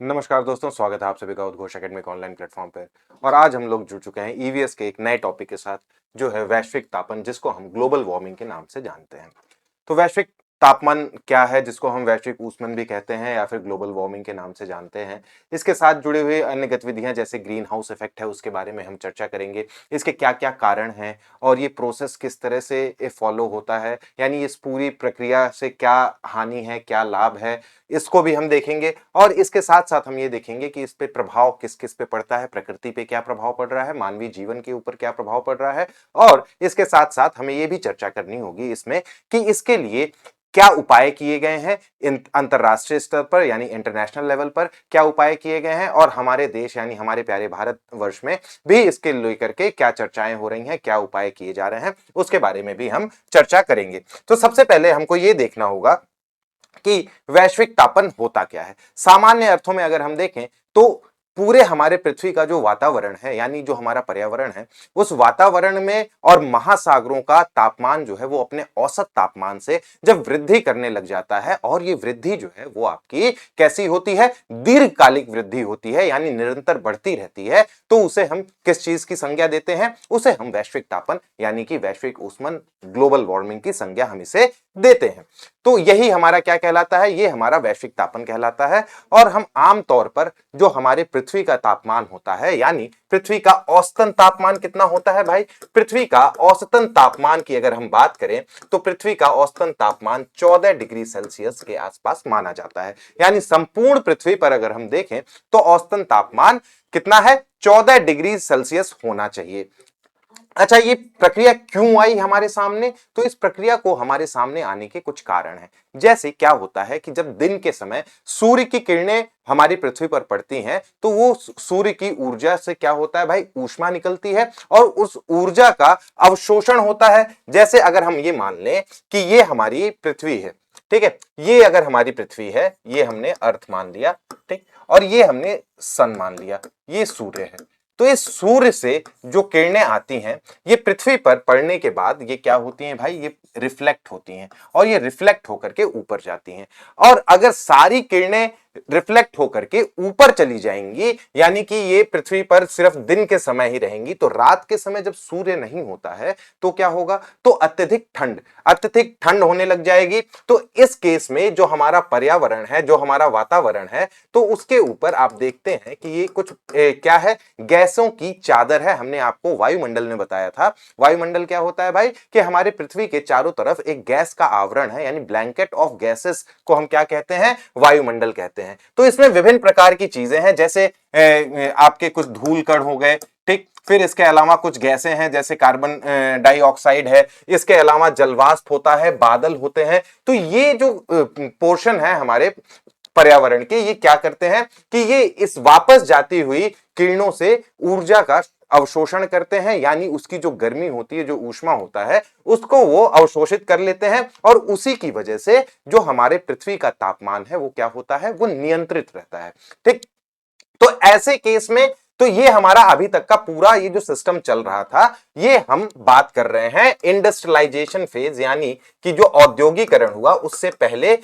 नमस्कार दोस्तों, स्वागत है आप सभी का उद्घोष एकेडमी के ऑनलाइन प्लेटफॉर्म पर। और आज हम लोग जुड़ चुके हैं ईवीएस के एक नए टॉपिक के साथ, जो है वैश्विक तापन, जिसको हम ग्लोबल वार्मिंग के नाम से जानते हैं। तो वैश्विक तापमान क्या है, जिसको हम वैश्विक ऊष्मन भी कहते हैं या फिर ग्लोबल वार्मिंग के नाम से जानते हैं। इसके साथ जुड़े हुए अन्य गतिविधियां जैसे ग्रीन हाउस इफेक्ट है, उसके बारे में हम चर्चा करेंगे। इसके क्या क्या कारण हैं और ये प्रोसेस किस तरह से फॉलो होता है, यानी इस पूरी प्रक्रिया से क्या हानि है, क्या लाभ है, इसको भी हम देखेंगे। और इसके साथ साथ हम ये देखेंगे कि इस पे प्रभाव किस किस पे पड़ता है, प्रकृति पे क्या प्रभाव पड़ रहा है, मानवीय जीवन के ऊपर क्या प्रभाव पड़ रहा है। और इसके साथ साथ हमें ये भी चर्चा करनी होगी इसमें कि इसके लिए क्या उपाय किए गए हैं, अंतरराष्ट्रीय स्तर पर यानी इंटरनेशनल लेवल पर क्या उपाय किए गए हैं, और हमारे देश यानी हमारे प्यारे भारत वर्ष में भी इसके लेकर के क्या चर्चाएं हो रही हैं, क्या उपाय किए जा रहे हैं, उसके बारे में भी हम चर्चा करेंगे। तो सबसे पहले हमको ये देखना होगा कि वैश्विक तापन होता क्या है। सामान्य अर्थों में अगर हम देखें तो पूरे हमारे पृथ्वी का जो वातावरण है, यानी जो हमारा पर्यावरण है, उस वातावरण में और महासागरों का तापमान जो है वो अपने औसत तापमान से जब वृद्धि करने लग जाता है, और ये वृद्धि जो है वो आपकी कैसी होती है, दीर्घकालिक वृद्धि होती है, यानी निरंतर बढ़ती रहती है, तो उसे हम किस चीज की संज्ञा देते हैं, उसे हम वैश्विक तापन यानी कि वैश्विक ऊष्मन, ग्लोबल वार्मिंग की संज्ञा हम इसे देते हैं। तो यही हमारा क्या कहलाता है, ये हमारा वैश्विक तापन कहलाता है। और हम आमतौर पर जो हमारे पृथ्वी का तापमान होता है, यानी पृथ्वी का औसतन तापमान कितना होता है भाई, पृथ्वी का औसतन तापमान की अगर हम बात करें तो पृथ्वी का औसतन तापमान 14 डिग्री सेल्सियस के आसपास माना जाता है। यानी संपूर्ण पृथ्वी पर अगर हम देखें तो औसतन तापमान कितना है, 14 डिग्री सेल्सियस होना चाहिए। अच्छा, ये प्रक्रिया क्यों आई हमारे सामने, तो इस प्रक्रिया को हमारे सामने आने के कुछ कारण हैं। जैसे क्या होता है कि जब दिन के समय सूर्य की किरणें हमारी पृथ्वी पर पड़ती हैं, तो वो सूर्य की ऊर्जा से क्या होता है भाई, ऊष्मा निकलती है और उस ऊर्जा का अवशोषण होता है। जैसे अगर हम ये मान लें कि ये हमारी पृथ्वी है, ठीक है, ये अगर हमारी पृथ्वी है, ये हमने अर्थ मान लिया, ठीक, और ये हमने सन मान लिया, ये सूर्य है। तो इस सूर्य से जो किरणें आती हैं, ये पृथ्वी पर पड़ने के बाद ये क्या होती हैं भाई, ये रिफ्लेक्ट होती हैं, और ये रिफ्लेक्ट होकर के ऊपर जाती हैं। और अगर सारी किरणें रिफ्लेक्ट होकर के ऊपर चली जाएंगी, यानी कि ये पृथ्वी पर सिर्फ दिन के समय ही रहेंगी, तो रात के समय जब सूर्य नहीं होता है तो क्या होगा, तो अत्यधिक ठंड होने लग जाएगी। तो इस केस में जो हमारा पर्यावरण है, जो हमारा वातावरण है, तो उसके ऊपर आप देखते हैं कि ये कुछ क्या है, गैसों की चादर है। हमने आपको वायुमंडल में बताया था, वायुमंडल क्या होता है भाई, कि हमारे पृथ्वी के चारों तरफ एक गैस का आवरण है, यानी ब्लैंकेट ऑफ गैसेस को हम क्या कहते हैं, वायुमंडल कहते हैं। तो इसमें विभिन्न प्रकार की चीजें हैं, जैसे आपके कुछ धूल कण हो गए, ठीक, फिर इसके अलावा कुछ गैसें हैं जैसे कार्बन डाइऑक्साइड है, इसके अलावा जलवाष्प होता है, बादल होते हैं। तो ये जो पोर्शन है हमारे पर्यावरण के, ये क्या करते हैं कि ये इस वापस जाती हुई किरणों से ऊर्जा का अवशोषण करते हैं, यानी उसकी जो गर्मी होती है, जो ऊष्मा होता है, उसको वो अवशोषित कर लेते हैं, और उसी की वजह से जो हमारे पृथ्वी का तापमान है वो क्या होता है, वो नियंत्रित रहता है। ठीक, तो ऐसे केस में तो ये हमारा अभी तक का पूरा ये जो सिस्टम चल रहा था, ये हम बात कर रहे हैं इंडस्ट्रियलाइजेशन फेज, यानी कि जो औद्योगिकरण हुआ उससे पहले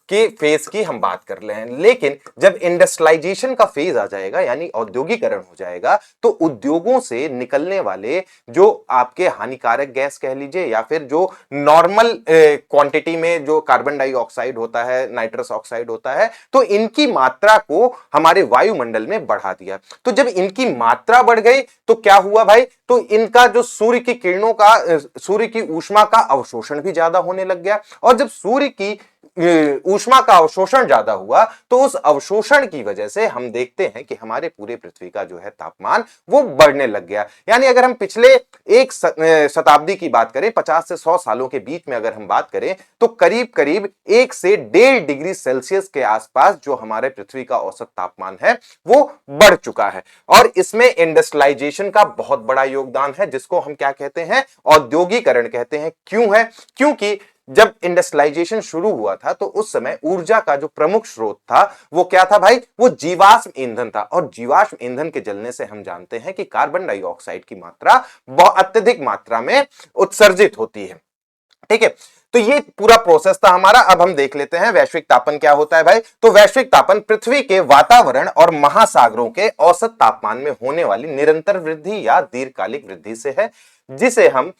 के फेज की हम बात कर रहे हैं। लेकिन जब इंडस्ट्रियलाइजेशन का फेज आ जाएगा, यानी औद्योगिकरण हो जाएगा, तो उद्योगों से निकलने वाले जो आपके हानिकारक गैस कह लीजिए, या फिर जो नॉर्मल क्वांटिटी में जो कार्बन डाइऑक्साइड होता है, नाइट्रस ऑक्साइड होता है, तो इनकी मात्रा को हमारे वायुमंडल में बढ़ा दिया। तो जब इनकी मात्रा बढ़ गई तो क्या हुआ भाई, तो इनका जो सूर्य की किरणों का, सूर्य की ऊष्मा का अवशोषण भी ज्यादा होने लग गया। और जब सूर्य की ऊष्मा का अवशोषण ज्यादा हुआ, तो उस अवशोषण की वजह से हम देखते हैं कि हमारे पूरे पृथ्वी का जो है तापमान वो बढ़ने लग गया। यानी अगर हम पिछले एक शताब्दी की बात करें, 50 से 100 सालों के बीच में अगर हम बात करें, तो करीब करीब 1 से 1.5 डिग्री सेल्सियस के आसपास जो हमारे पृथ्वी का औसत तापमान है वो बढ़ चुका है। और इसमें इंडस्ट्रियलाइजेशन का बहुत बड़ा योगदान है, जिसको हम क्या कहते हैं, औद्योगिकरण कहते हैं। क्यों है, क्योंकि जब इंडस्ट्रियलाइजेशन शुरू हुआ था तो उस समय ऊर्जा का जो प्रमुख स्रोत था वो क्या था भाई, वो जीवाश्म ईंधन था। और जीवाश्म ईंधन के जलने से हम जानते हैं कि कार्बन डाइऑक्साइड की मात्रा बहुत अत्यधिक मात्रा में उत्सर्जित होती है। ठीक है, तो ये पूरा प्रोसेस था हमारा। अब हम देख लेते हैं वैश्विक तापन क्या होता है भाई। तो वैश्विक तापन पृथ्वी के वातावरण और महासागरों के औसत तापमान में होने वाली निरंतर वृद्धि या दीर्घकालिक वृद्धि से है, जिसे हम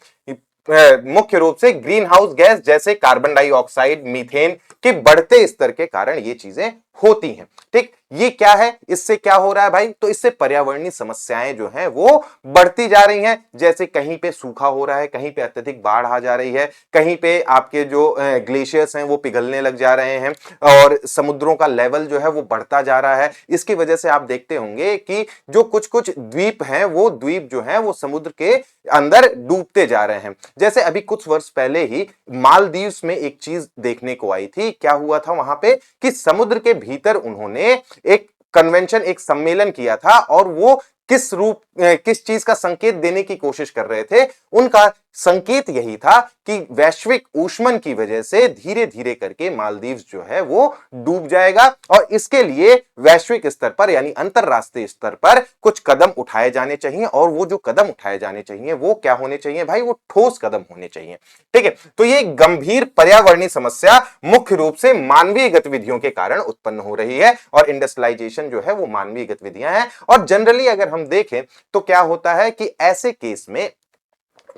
मुख्य रूप से ग्रीन हाउस गैस जैसे कार्बन डाइऑक्साइड, मीथेन के बढ़ते स्तर के कारण ये चीजें होती हैं। ठीक, ये क्या है, इससे क्या हो रहा है भाई, तो इससे पर्यावरणीय समस्याएं जो हैं वो बढ़ती जा रही हैं। जैसे कहीं पे सूखा हो रहा है, कहीं पे अत्यधिक बाढ़ आ जा रही है, कहीं पे आपके जो ग्लेशियर्स हैं वो पिघलने लग जा रहे हैं और समुद्रों का लेवल जो है वो बढ़ता जा रहा है। इसकी वजह से आप देखते होंगे कि जो कुछ कुछ द्वीप हैं वो द्वीप जो हैं वो समुद्र के अंदर डूबते जा रहे हैं। जैसे अभी कुछ वर्ष पहले ही मालदीव में एक चीज देखने को आई थी। क्या हुआ था वहां पे कि समुद्र के भीतर उन्होंने एक कन्वेंशन, एक सम्मेलन किया था और वो किस चीज का संकेत देने की कोशिश कर रहे थे। उनका संकेत यही था कि वैश्विक ऊष्मन की वजह से धीरे धीरे करके मालदीव जो है वो डूब जाएगा और इसके लिए वैश्विक स्तर पर यानी अंतरराष्ट्रीय स्तर पर कुछ कदम उठाए जाने चाहिए। और वो जो कदम उठाए जाने चाहिए वो क्या होने चाहिए भाई, वो ठोस कदम होने चाहिए। ठीक है, तो ये गंभीर पर्यावरणीय समस्या मुख्य रूप से मानवीय गतिविधियों के कारण उत्पन्न हो रही है और इंडस्ट्रियलाइजेशन जो है वो मानवीय गतिविधियां हैं। और जनरली अगर हम देखें तो क्या होता है कि ऐसे केस में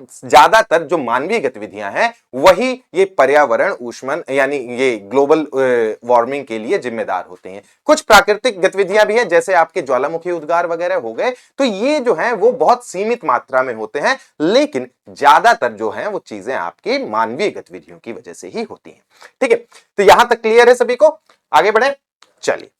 ज्यादातर जो मानवीय गतिविधियां हैं वही ये पर्यावरण ऊष्मन यानी ये ग्लोबल वार्मिंग के लिए जिम्मेदार होते हैं। कुछ प्राकृतिक गतिविधियां भी हैं, जैसे आपके ज्वालामुखी उद्गार वगैरह हो गए, तो ये जो हैं वो बहुत सीमित मात्रा में होते हैं, लेकिन ज्यादातर जो हैं वो चीजें आपकी मानवीय गतिविधियों की वजह से ही होती हैं। ठीक है, तो यहां तक क्लियर है सभी को, आगे बढ़े चलिए।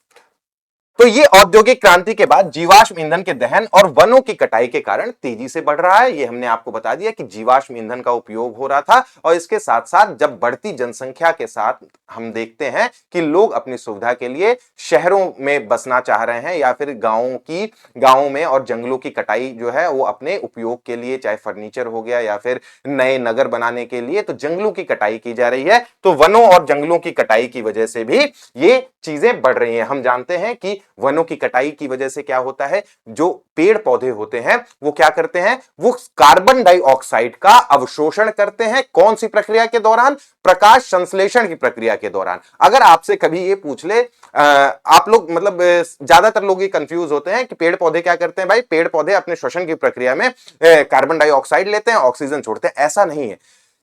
तो ये औद्योगिक क्रांति के बाद जीवाश्म ईंधन के दहन और वनों की कटाई के कारण तेजी से बढ़ रहा है। ये हमने आपको बता दिया कि जीवाश्म ईंधन का उपयोग हो रहा था और इसके साथ साथ जब बढ़ती जनसंख्या के साथ हम देखते हैं कि लोग अपनी सुविधा के लिए शहरों में बसना चाह रहे हैं या फिर गांवों में और जंगलों की कटाई जो है वो अपने उपयोग के लिए, चाहे फर्नीचर हो गया या फिर नए नगर बनाने के लिए, तो जंगलों की कटाई की जा रही है। तो वनों और जंगलों की कटाई की वजह से भी ये चीजें बढ़ रही हैं। हम जानते हैं कि वनों की कटाई की वजह से क्या होता है, जो पेड़ पौधे होते हैं वो क्या करते हैं, वो कार्बन डाइऑक्साइड का अवशोषण करते हैं। कौन सी प्रक्रिया के दौरान, प्रकाश संश्लेषण की प्रक्रिया के दौरान। अगर आपसे कभी ये पूछ ले आप लोग, मतलब ज्यादातर लोग ये कंफ्यूज होते हैं कि पेड़ पौधे क्या करते हैं भाई, पेड़ पौधे अपने श्वसन की प्रक्रिया में कार्बन डाइऑक्साइड लेते हैं, ऑक्सीजन छोड़ते हैं। ऐसा नहीं है।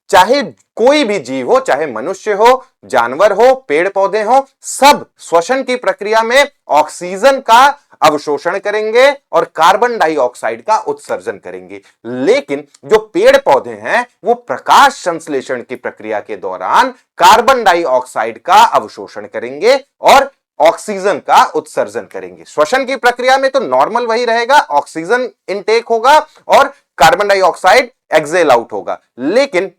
चाहे कोई भी जीव हो, चाहे मनुष्य हो, जानवर हो, पेड़ पौधे हो, सब श्वसन की प्रक्रिया में ऑक्सीजन का अवशोषण करेंगे और कार्बन डाइऑक्साइड का उत्सर्जन करेंगे। लेकिन जो पेड़ पौधे हैं वो प्रकाश संश्लेषण की प्रक्रिया के दौरान कार्बन डाइऑक्साइड का अवशोषण करेंगे और ऑक्सीजन का उत्सर्जन करेंगे। श्वसन की प्रक्रिया में तो नॉर्मल वही रहेगा, ऑक्सीजन इनटेक होगा और कार्बन डाइऑक्साइड एक्सेल आउट होगा। लेकिन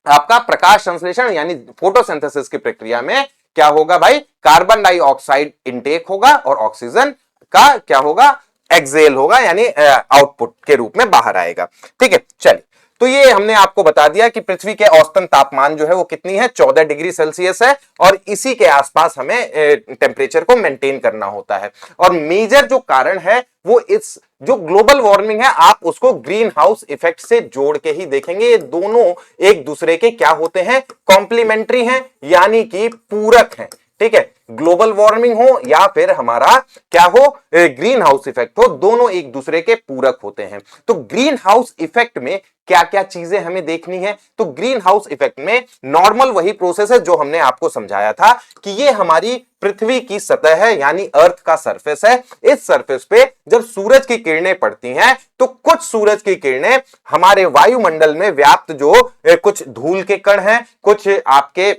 आपका प्रकाश संश्लेषण यानी फोटोसिंथेसिस की प्रक्रिया में क्या होगा भाई, कार्बन डाइऑक्साइड इनटेक होगा और ऑक्सीजन का क्या होगा, एक्सेल होगा, यानी आउटपुट के रूप में बाहर आएगा। ठीक है, चलिए। तो ये हमने आपको बता दिया कि पृथ्वी के औसतन तापमान जो है वो कितनी है, 14 डिग्री सेल्सियस है और इसी के आसपास हमें टेम्परेचर को मेंटेन करना होता है। और मेजर जो कारण है वो इस जो ग्लोबल वार्मिंग है, आप उसको ग्रीन हाउस इफेक्ट से जोड़ के ही देखेंगे। ये दोनों एक दूसरे के क्या होते हैं, कॉम्प्लीमेंट्री हैं, यानी कि पूरक हैं। ठीक है, ग्लोबल वार्मिंग हो या फिर हमारा क्या हो, ग्रीन हाउस इफेक्ट हो, दोनों एक दूसरे के पूरक होते हैं। तो ग्रीन हाउस इफेक्ट में क्या क्या चीजें हमें देखनी है, तो ग्रीन हाउस इफेक्ट में नॉर्मल वही प्रोसेस है जो हमने आपको समझाया था कि ये हमारी पृथ्वी की सतह है यानी अर्थ का सरफेस है। इस सरफेस पे जब सूरज की किरणें पड़ती हैं तो कुछ सूरज की किरणें हमारे वायुमंडल में व्याप्त जो कुछ धूल के कण हैं, कुछ आपके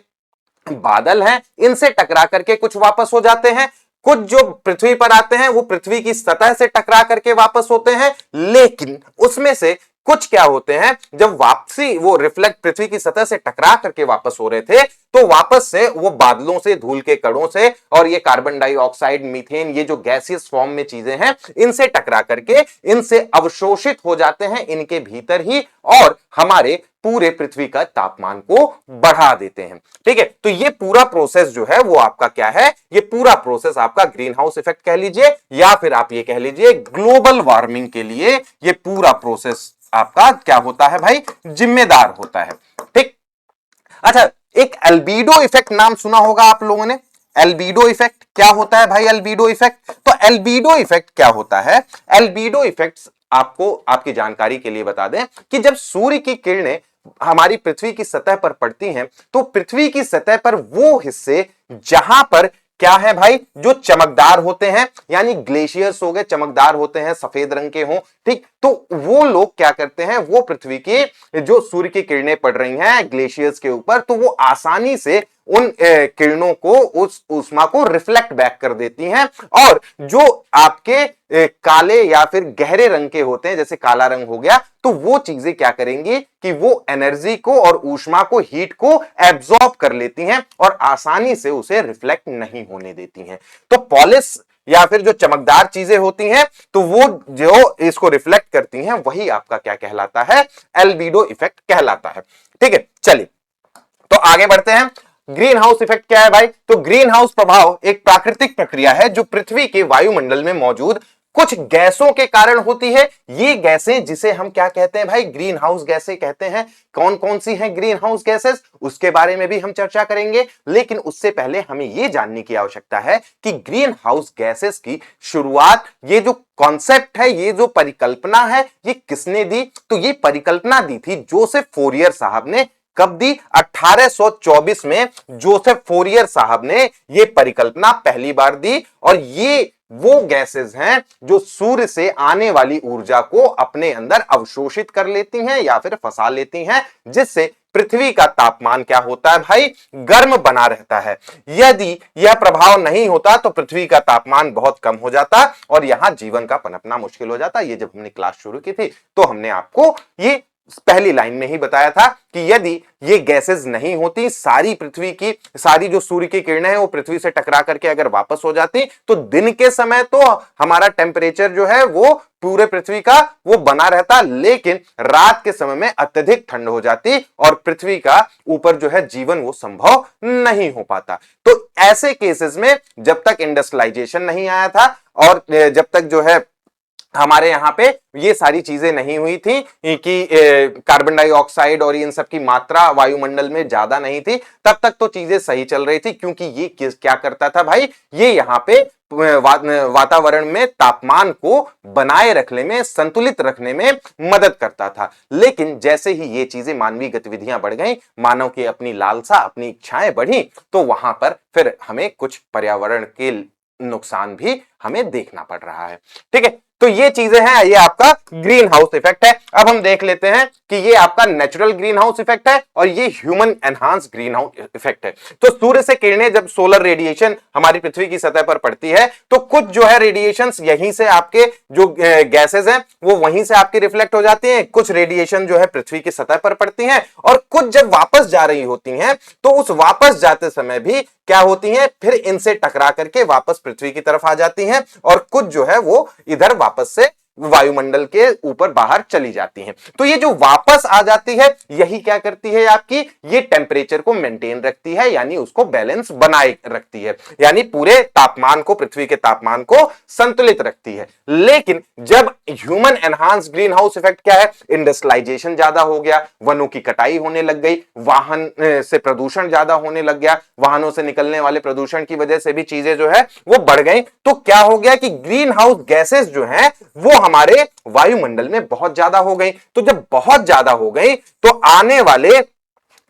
बादल हैं, इनसे टकरा करके कुछ वापस हो जाते हैं। कुछ जो पृथ्वी पर आते हैं वो पृथ्वी की सतह से टकरा करके वापस होते हैं। लेकिन उसमें से कुछ क्या होते हैं, जब वापसी वो रिफ्लेक्ट पृथ्वी की सतह से टकरा करके वापस हो रहे थे तो वापस से वो बादलों से, धूल के कणों से और ये कार्बन डाइऑक्साइड, मीथेन, ये जो गैसियस फॉर्म में चीजें हैं, इनसे टकरा करके इनसे अवशोषित हो जाते हैं इनके भीतर ही और हमारे पूरे पृथ्वी का तापमान को बढ़ा देते हैं। ठीक है, तो ये पूरा प्रोसेस जो है वो आपका क्या है, ये पूरा प्रोसेस आपका ग्रीन हाउस इफेक्ट कह लीजिए या फिर आप ये कह लीजिए ग्लोबल वार्मिंग के लिए ये पूरा प्रोसेस आपका क्या होता है भाई, जिम्मेदार होता है। ठीक, अच्छा, एक एल्बिडो इफेक्ट नाम सुना होगा आप लोगों ने। एल्बिडो इफेक्ट क्या होता है भाई? एल्बिडो इफेक्ट, तो एल्बिडो इफेक्ट क्या होता है? एल्बिडो इफेक्ट आपको आपकी जानकारी के लिए बता दें कि जब सूर्य की किरणें हमारी पृथ्वी की सतह पर पड़ती हैं तो पृथ्वी की सतह पर वो हिस्से जहां पर क्या है भाई, जो चमकदार होते हैं, यानी ग्लेशियर्स हो गए, चमकदार होते हैं, सफेद रंग के हों, ठीक, तो वो लोग क्या करते हैं, वो पृथ्वी की जो सूर्य की किरणें पड़ रही हैं ग्लेशियर्स के ऊपर, तो वो आसानी से उन किरणों को, उस ऊष्मा को रिफ्लेक्ट बैक कर देती हैं। और जो आपके काले या फिर गहरे रंग के होते हैं, जैसे काला रंग हो गया, तो वो चीजें क्या करेंगी कि वो एनर्जी को और ऊष्मा को, हीट को एब्जॉर्ब कर लेती हैं और आसानी से उसे रिफ्लेक्ट नहीं होने देती हैं। तो पॉलिश या फिर जो चमकदार चीजें होती हैं, तो वो जो इसको रिफ्लेक्ट करती हैं, वही आपका क्या कहलाता है? एल्बिडो इफेक्ट कहलाता है। ठीक है, चलिए तो आगे बढ़ते हैं। ग्रीन हाउस इफेक्ट क्या है भाई? तो ग्रीन हाउस प्रभाव एक प्राकृतिक प्रक्रिया है जो पृथ्वी के वायुमंडल में मौजूद कुछ गैसों के कारण होती है। ये गैसें जिसे हम क्या कहते हैं भाई? ग्रीन हाउस गैसें कहते हैं। कौन कौन सी हैं ग्रीन हाउस गैसेस, उसके बारे में भी हम चर्चा करेंगे, लेकिन उससे पहले हमें यह जानने की आवश्यकता है कि ग्रीन हाउस गैसेस की शुरुआत, ये जो कॉन्सेप्ट है, ये जो परिकल्पना है, ये किसने दी? तो ये परिकल्पना दी थी जोसेफ फोरियर साहब ने। कब दी? 1824 में जोसेफ फोरियर साहब ने यह परिकल्पना पहली बार दी। और ये वो गैसेस हैं जो सूर्य से आने वाली ऊर्जा को अपने अंदर अवशोषित कर लेती हैं या फिर फंसा लेती हैं, जिससे पृथ्वी का तापमान क्या होता है भाई? गर्म बना रहता है। यदि यह प्रभाव नहीं होता तो पृथ्वी का तापमान बहुत कम हो जाता और यहां जीवन का पनपना मुश्किल हो जाता। ये जब हमने क्लास शुरू की थी तो हमने आपको ये पहली लाइन में ही बताया था कि यदि ये गैसेस नहीं होती, सारी पृथ्वी की, सारी जो सूर्य की किरणें हैं वो पृथ्वी से टकरा करके अगर वापस हो जाती तो दिन के समय तो हमारा टेम्परेचर जो है वो पूरे पृथ्वी का वो बना रहता, लेकिन रात के समय में अत्यधिक ठंड हो जाती और पृथ्वी का ऊपर जो है जीवन वो संभव नहीं हो पाता। तो ऐसे केसेस में जब तक इंडस्ट्रियलाइजेशन नहीं आया था और जब तक जो है हमारे यहां पे ये सारी चीजें नहीं हुई थी कि कार्बन डाइऑक्साइड और इन सब की मात्रा वायुमंडल में ज्यादा नहीं थी, तब तक तो चीजें सही चल रही थी, क्योंकि ये क्या करता था भाई? ये यहाँ पे वातावरण में तापमान को बनाए रखने में, संतुलित रखने में मदद करता था। लेकिन जैसे ही ये चीजें, मानवीय गतिविधियां बढ़ गई, मानव की अपनी लालसा, अपनी इच्छाएं बढ़ी, तो वहां पर फिर हमें कुछ पर्यावरण के नुकसान भी हमें देखना पड़ रहा है। ठीक है, तो ये चीजें हैं, ये आपका ग्रीन हाउस इफेक्ट है। अब हम देख लेते हैं कि ये आपका नेचुरल ग्रीन हाउस इफेक्ट है और ये human enhance green house effect है। तो सूर्य से किरणें, जब सोलर रेडिएशन हमारी पृथ्वी की सतह पर पड़ती है तो कुछ जो है रेडिएशंस यहीं से आपके जो गैसेस हैं वो वहीं से आपके रिफ्लेक्ट हो जाती हैं, कुछ रेडिएशन जो है पृथ्वी की सतह पर पड़ती हैं, और कुछ जब वापस जा रही होती हैं तो उस वापस जाते समय भी क्या होती हैं? फिर इनसे टकरा करके वापस पृथ्वी की तरफ आ जाती हैं और कुछ जो है वो इधर वापस से वायुमंडल के ऊपर बाहर चली जाती हैं। तो ये जो वापस आ जाती है, यही क्या करती है आपकी? ये टेम्परेचर को मेंटेन रखती है, यानी उसको बैलेंस बनाए रखती है, यानी पूरे तापमान को, पृथ्वी के तापमान को संतुलित रखती है। लेकिन जब human enhance green house effect क्या है? इंडस्ट्रियलाइजेशन ज्यादा हो गया, वनों की कटाई होने लग गई, वाहन से प्रदूषण ज्यादा होने लग गया, वाहनों से निकलने वाले प्रदूषण की वजह से भी चीजें जो है वो बढ़ गई। तो क्या हो गया कि ग्रीन हाउस गैसेस जो है वो हमारे वायुमंडल में बहुत ज्यादा हो गई। तो जब बहुत ज्यादा हो गई तो आने वाले,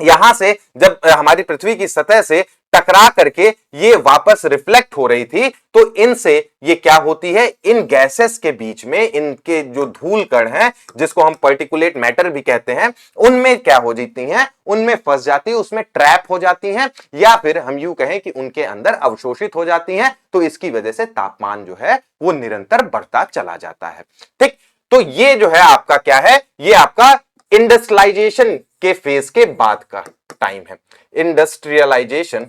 यहां से जब हमारी पृथ्वी की सतह से टकरा करके ये वापस रिफ्लेक्ट हो रही थी, तो इनसे ये क्या होती है? इन गैसेस के बीच में इनके जो धूल कण हैं, जिसको हम पार्टिकुलेट मैटर भी कहते हैं, उनमें क्या हो जाती हैं? उनमें फंस जाती है, उसमें ट्रैप हो जाती हैं, या फिर हम यूं कहें कि उनके अंदर अवशोषित हो जाती हैं। तो इसकी वजह से तापमान जो है वो निरंतर बढ़ता चला जाता है। ठीक, तो ये जो है आपका क्या है? ये आपका इंडस्ट्रियलाइजेशन के फेज के बाद का टाइम है। इंडस्ट्रियलाइजेशन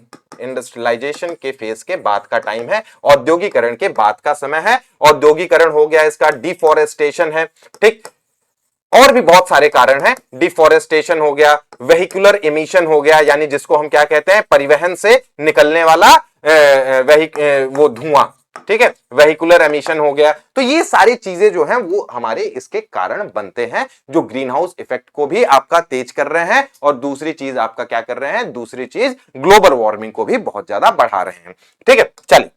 के फेज के बाद का टाइम है, औद्योगिकरण के बाद का समय है। औद्योगिकरण हो गया, इसका डिफॉरेस्टेशन है। ठीक, और भी बहुत सारे कारण हैं। डिफॉरेस्टेशन हो गया, वेहिकुलर एमिशन हो गया, यानी जिसको हम क्या कहते हैं? परिवहन से निकलने वाला वो धुआं, ठीक है, वेहिकुलर एमिशन हो गया। तो ये सारी चीजें जो हैं वो हमारे इसके कारण बनते हैं, जो ग्रीन हाउस इफेक्ट को भी आपका तेज कर रहे हैं, और दूसरी चीज आपका क्या कर रहे हैं, दूसरी चीज ग्लोबल वार्मिंग को भी बहुत ज्यादा बढ़ा रहे हैं। ठीक है, चलिए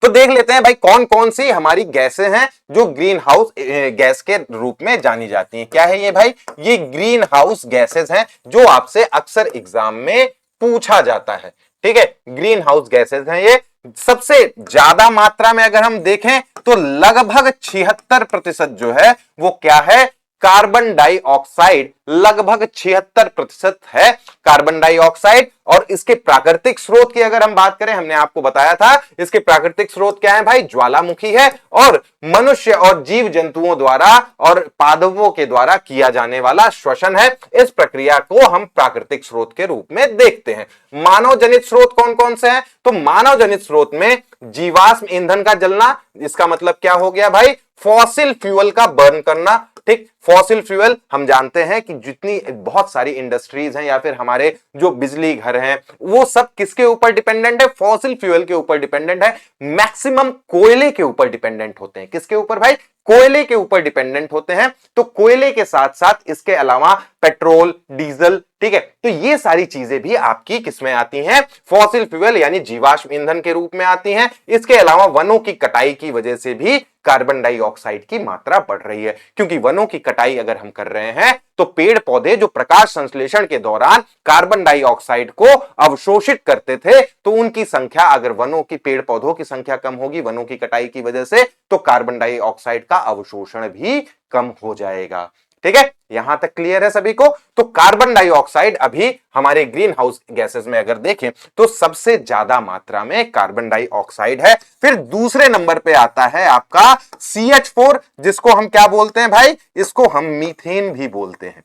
तो देख लेते हैं भाई कौन कौन सी हमारी गैसें हैं जो ग्रीन हाउस गैस के रूप में जानी जाती हैं। क्या है ये भाई, ये ग्रीन हाउस गैसेस हैं जो आपसे अक्सर एग्जाम में पूछा जाता है। ठीक है, ग्रीन हाउस गैसेस हैं ये। सबसे ज्यादा मात्रा में अगर हम देखें तो लगभग 76% जो है वो क्या है, कार्बन डाइऑक्साइड, लगभग 76% है कार्बन डाइऑक्साइड। और इसके प्राकृतिक स्रोत की अगर हम बात करें, हमने आपको बताया था इसके प्राकृतिक स्रोत क्या है भाई, ज्वालामुखी है, और मनुष्य और जीव जंतुओं द्वारा और पादपों के द्वारा किया जाने वाला श्वसन है। इस प्रक्रिया को हम प्राकृतिक स्रोत के रूप में देखते हैं। मानव जनित स्रोत कौन कौन से हैं, तो मानव जनित स्रोत में जीवाश्म ईंधन का जलना, इसका मतलब क्या हो गया भाई, फॉसिल फ्यूल का बर्न करना। ठीक, फॉसिल फ्यूल हम जानते हैं कि जितनी बहुत सारी इंडस्ट्रीज हैं या फिर हमारे जो बिजली घर हैं वो सब किसके ऊपर डिपेंडेंट है, फॉसिल फ्यूल के ऊपर डिपेंडेंट है। मैक्सिमम कोयले के ऊपर डिपेंडेंट होते हैं। किसके ऊपर भाई, कोयले के ऊपर डिपेंडेंट होते हैं। तो कोयले के साथ साथ इसके अलावा पेट्रोल, डीजल, ठीक है, तो ये सारी चीजें भी आपकी किसमें आती हैं, फॉसिल फ्यूल यानी जीवाश्म ईंधन के रूप में आती हैं। इसके अलावा वनों की कटाई की वजह से भी कार्बन डाइऑक्साइड की मात्रा बढ़ रही है, क्योंकि वनों की कटाई अगर हम कर रहे हैं तो पेड़ पौधे जो प्रकाश संश्लेषण के दौरान कार्बन डाइऑक्साइड को अवशोषित करते थे, तो उनकी संख्या, अगर वनों की, पेड़ पौधों की संख्या कम होगी वनों की कटाई की वजह से, तो कार्बन डाइऑक्साइड का अवशोषण भी कम हो जाएगा। ठीक है, यहां तक क्लियर है सभी को। तो कार्बन डाइऑक्साइड अभी हमारे ग्रीन हाउस गैसेस में अगर देखें तो सबसे ज्यादा मात्रा में कार्बन डाइऑक्साइड है। फिर दूसरे नंबर पे आता है आपका CH4, जिसको हम क्या बोलते हैं भाई, इसको हम मीथेन भी बोलते हैं।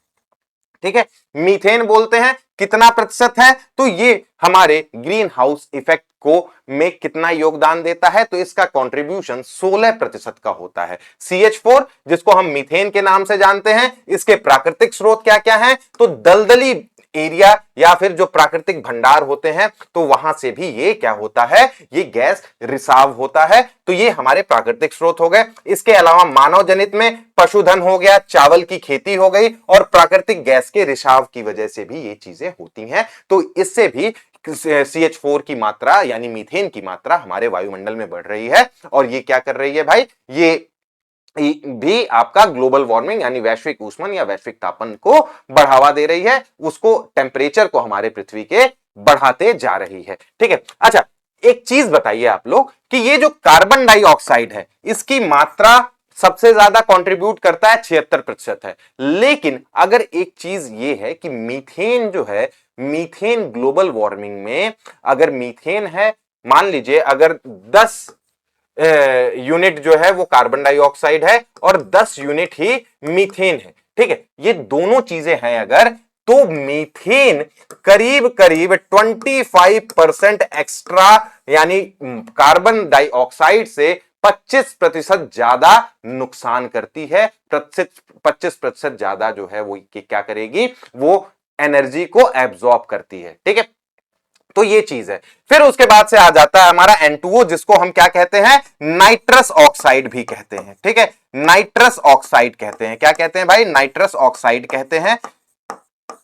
ठीक है, मीथेन बोलते हैं। कितना प्रतिशत है, तो ये हमारे ग्रीन हाउस इफेक्ट को में कितना योगदान देता है, तो इसका कंट्रीब्यूशन 16% का होता है। CH4 जिसको हम मीथेन के नाम से जानते हैं, इसके प्राकृतिक स्रोत क्या क्या हैं, तो दलदली एरिया या फिर जो प्राकृतिक भंडार होते हैं, तो वहां से भी ये क्या होता है, ये गैस रिसाव होता है। तो ये हमारे प्राकृतिक स्रोत हो गए। इसके अलावा मानव जनित में पशुधन हो गया, चावल की खेती हो गई, और प्राकृतिक गैस के रिसाव की वजह से भी ये चीजें होती हैं। तो इससे भी CH4 की मात्रा यानी मीथेन की मात्रा हमारे वायुमंडल में बढ़ रही है। और ये क्या कर रही है भाई, ये भी आपका ग्लोबल वार्मिंग यानी वैश्विक ऊष्मन या वैश्विक तापन को बढ़ावा दे रही है, उसको टेम्परेचर को हमारे पृथ्वी के बढ़ाते जा रही है। ठीक है, अच्छा एक चीज बताइए आप लोग कि ये जो कार्बन डाइऑक्साइड है इसकी मात्रा सबसे ज्यादा कंट्रीब्यूट करता है, 76% है। लेकिन अगर एक चीज ये है कि मीथेन जो है, मीथेन ग्लोबल वार्मिंग में अगर मीथेन है, मान लीजिए अगर 10 यूनिट जो है वो कार्बन डाइऑक्साइड है और 10 यूनिट ही मीथेन है। ठीक है, ये दोनों चीजें हैं अगर, तो मीथेन करीब करीब 25% एक्स्ट्रा यानी कार्बन डाइऑक्साइड से 25% ज्यादा नुकसान करती है। 25% ज्यादा जो है वो क्या करेगी, वो एनर्जी को एब्जॉर्ब करती है। ठीक है, तो ये चीज है। फिर उसके बाद से आ जाता है हमारा N2O, जिसको हम क्या कहते हैं, नाइट्रस ऑक्साइड भी कहते हैं। ठीक है, नाइट्रस ऑक्साइड कहते हैं। क्या कहते हैं भाई, नाइट्रस ऑक्साइड कहते हैं।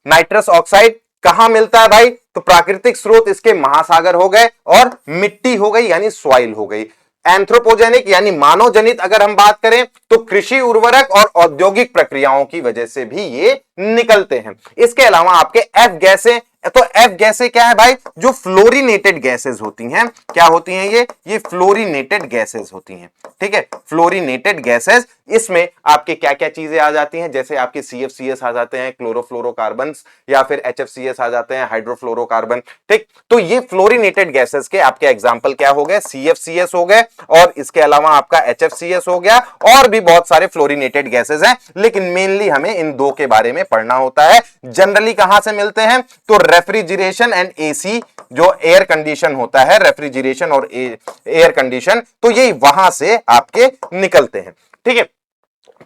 नाइट्रस ऑक्साइड कहां मिलता है भाई, तो प्राकृतिक स्रोत इसके महासागर हो गए और मिट्टी हो गई यानी सॉइल हो गई। एंथ्रोपोजेनिक यानी मानव जनित अगर हम बात करें तो कृषि उर्वरक और औद्योगिक प्रक्रियाओं की वजह से भी ये निकलते हैं। इसके अलावा आपके F गैसें, तो F गैसें क्या है भाई, जो फ्लोरिनेटेड गैसेस होती हैं। क्या होती हैं ये फ्लोरिनेटेड गैसेस होती हैं। ठीक है, फ्लोरिनेटेड गैसेस, इसमें आपके क्या क्या चीजें आ जाती हैं, जैसे आपके CFCS आ जाते हैं, क्लोरोफ्लोरोकार्बन, या फिर HFCS आ जाते हैं, हाइड्रोफ्लोरोकार्बन। ठीक, तो ये फ्लोरिनेटेड गैसेस के आपके एग्जाम्पल क्या हो गए, CFCS हो गए, और इसके अलावा आपका HFCS हो गया, और भी बहुत सारे फ्लोरिनेटेड गैसेस हैं। लेकिन मेनली हमें इन दो के बारे में पढ़ना होता है। जनरली कहां से मिलते हैं, तो रेफ्रिजरेशन एंड AC, जो एयर कंडीशन होता है, रेफ्रिजरेशन और एयर कंडीशन, तो ये वहां से आपके निकलते हैं। ठीक है,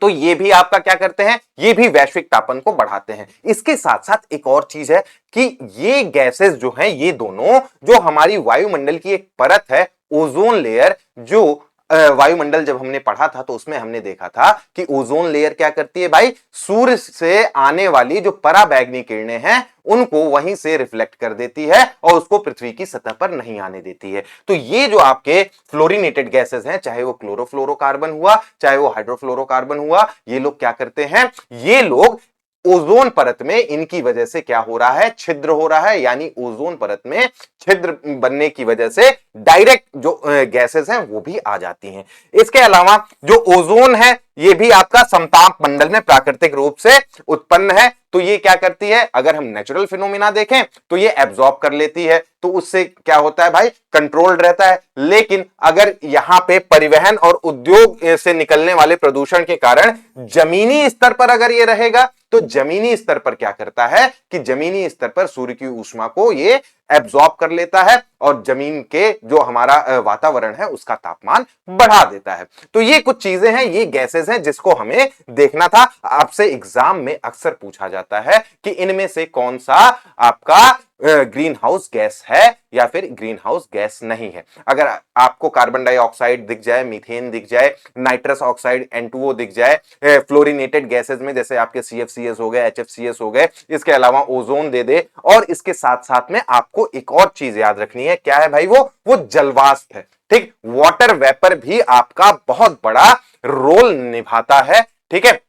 तो ये भी आपका क्या करते हैं, ये भी वैश्विक तापन को बढ़ाते हैं। इसके साथ साथ एक और चीज है कि ये गैसेस जो हैं, ये दोनों जो हमारी वायुमंडल की एक परत है ओजोन लेयर जो वायुमंडल जब हमने पढ़ा था तो उसमें हमने देखा था कि ओजोन लेयर क्या करती है भाई, सूर्य से आने वाली जो पराबैंगनी किरणें हैं उनको वहीं से रिफ्लेक्ट कर देती है और उसको पृथ्वी की सतह पर नहीं आने देती है। तो ये जो आपके फ्लोरिनेटेड गैसेस हैं, चाहे वो क्लोरोफ्लोरोकार्बन हुआ चाहे वो हाइड्रोफ्लोरोकार्बन हुआ, ये लोग क्या करते हैं, ये लोग ओजोन परत में इनकी वजह से क्या हो रहा है, छिद्र हो रहा है, यानी ओजोन परत में छिद्र बनने की वजह से डायरेक्ट जो गैसेस हैं वो भी आ जाती हैं। इसके अलावा जो ओजोन है ये भी आपका समताप मंडल में प्राकृतिक रूप से उत्पन्न है। तो ये क्या करती है, अगर हम नेचुरल फिनोमिना देखें तो ये एब्जॉर्ब कर लेती है, तो उससे क्या होता है भाई, कंट्रोल्ड रहता है। लेकिन अगर यहां पे परिवहन और उद्योग से निकलने वाले प्रदूषण के कारण जमीनी स्तर पर अगर ये रहेगा तो जमीनी स्तर पर क्या करता है कि जमीनी स्तर पर सूर्य की ऊष्मा को ये एब्जॉर्ब कर लेता है और जमीन के जो हमारा वातावरण है उसका तापमान बढ़ा देता है। तो ये कुछ चीजें हैं, ये गैसेस हैं जिसको हमें देखना था। आपसे एग्जाम में अक्सर पूछा जाता है कि इनमें से कौन सा आपका ग्रीन हाउस गैस है या फिर ग्रीन हाउस गैस नहीं है। अगर आपको कार्बन डाइऑक्साइड दिख जाए, मीथेन दिख जाए, नाइट्रस ऑक्साइड N2O दिख जाए, फ्लोरिनेटेड गैसेस में जैसे आपके CFCS हो गए, HFCS हो गए, इसके अलावा ओजोन दे दे, और इसके साथ साथ में आपको एक और चीज याद रखनी है, क्या है भाई, वो जलवाष्प है। ठीक, वाटर वेपर भी आपका बहुत बड़ा रोल निभाता है। ठीक है,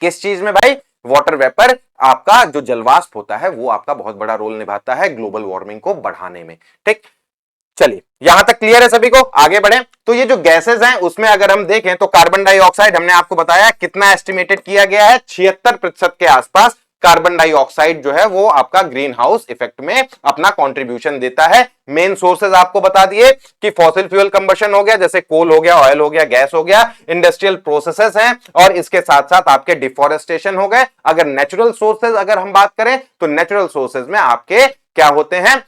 किस चीज में भाई, वाटर वेपर आपका जो जलवाष्प होता है वो आपका बहुत बड़ा रोल निभाता है ग्लोबल वार्मिंग को बढ़ाने में। ठीक, चलिए यहां तक क्लियर है सभी को, आगे बढ़े। तो ये जो गैसेस हैं उसमें अगर हम देखें तो कार्बन डाइऑक्साइड हमने आपको बताया कितना एस्टिमेटेड किया गया है, 76% के आसपास कार्बन डाइऑक्साइड जो है वो आपका ग्रीन हाउस इफेक्ट में अपना कंट्रीब्यूशन देता है। मेन सोर्सेज आपको बता दिए कि फॉसिल फ्यूल कंबशन हो गया, जैसे कोल हो गया, ऑयल हो गया, गैस हो गया, इंडस्ट्रियल प्रोसेसेस हैं, और इसके साथ साथ आपके डिफोरेस्टेशन हो गए। अगर नेचुरल सोर्सेज अगर हम बात करें तो नेचुरल सोर्सेज में आपके क्या होते हैं,